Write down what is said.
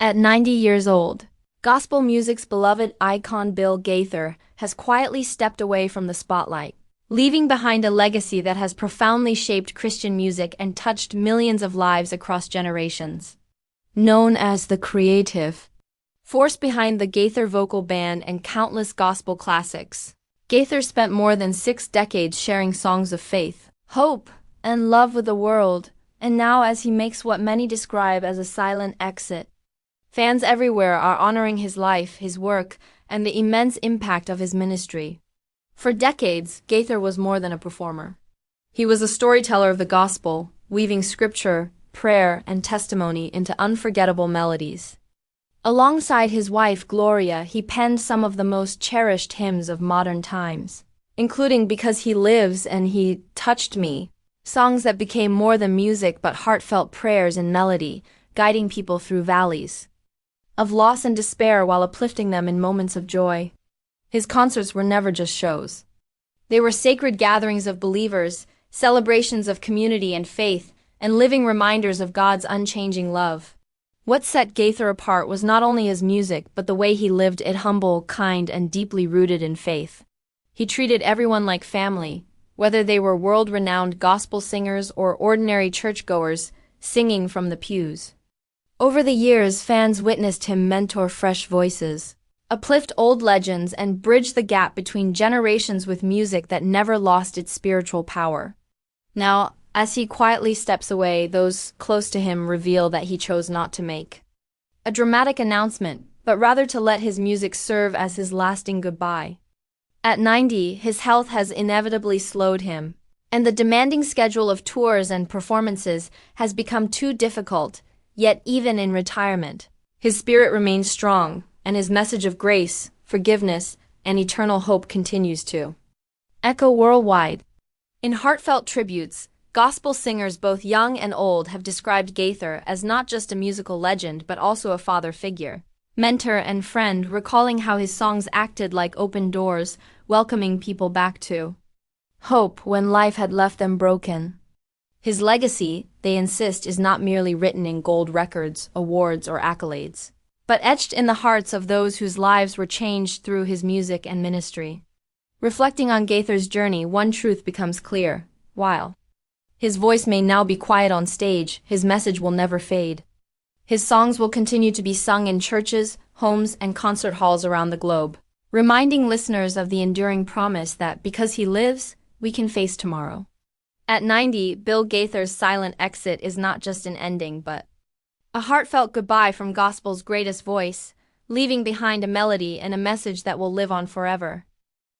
At 90 years old, gospel music's beloved icon Bill Gaither has quietly stepped away from the spotlight, leaving behind a legacy that has profoundly shaped Christian music and touched millions of lives across generations. Known as the creative force behind the Gaither vocal band and countless gospel classics, Gaither spent more than 6 decades sharing songs of faith, hope, and love with the world, and now as he makes what many describe as a silent exit, fans everywhere are honoring his life, his work, and the immense impact of his ministry. For decades, Gaither was more than a performer. He was a storyteller of the gospel, weaving scripture, prayer, and testimony into unforgettable melodies. Alongside his wife, Gloria, he penned some of the most cherished hymns of modern times, including Because He Lives and He Touched Me, songs that became more than music but heartfelt prayers and melody, guiding people through valleys of loss and despair while uplifting them in moments of joy. His concerts were never just shows. They were sacred gatherings of believers, celebrations of community and faith, and living reminders of God's unchanging love. What set Gaither apart was not only his music but the way he lived it, humble, kind, and deeply rooted in faith. He treated everyone like family, whether they were world-renowned gospel singers or ordinary churchgoers singing from the pews. Over the years, fans witnessed him mentor fresh voices, uplift old legends, and bridge the gap between generations with music that never lost its spiritual power. Now, as he quietly steps away, those close to him reveal that he chose not to make a dramatic announcement, but rather to let his music serve as his lasting goodbye. At 90, his health has inevitably slowed him, and the demanding schedule of tours and performances has become too difficult. Yet even in retirement, his spirit remains strong, and his message of grace, forgiveness, and eternal hope continues to echo worldwide. In heartfelt tributes, gospel singers both young and old have described Gaither as not just a musical legend but also a father figure, mentor, and friend, recalling how his songs acted like open doors, welcoming people back to hope when life had left them broken. His legacy, they insist, is not merely written in gold records, awards, or accolades, but etched in the hearts of those whose lives were changed through his music and ministry. Reflecting on Gaither's journey, one truth becomes clear: while his voice may now be quiet on stage, his message will never fade. His songs will continue to be sung in churches, homes, and concert halls around the globe, reminding listeners of the enduring promise that because he lives, we can face tomorrow. At 90, Bill Gaither's silent exit is not just an ending but a heartfelt goodbye from gospel's greatest voice, leaving behind a melody and a message that will live on forever.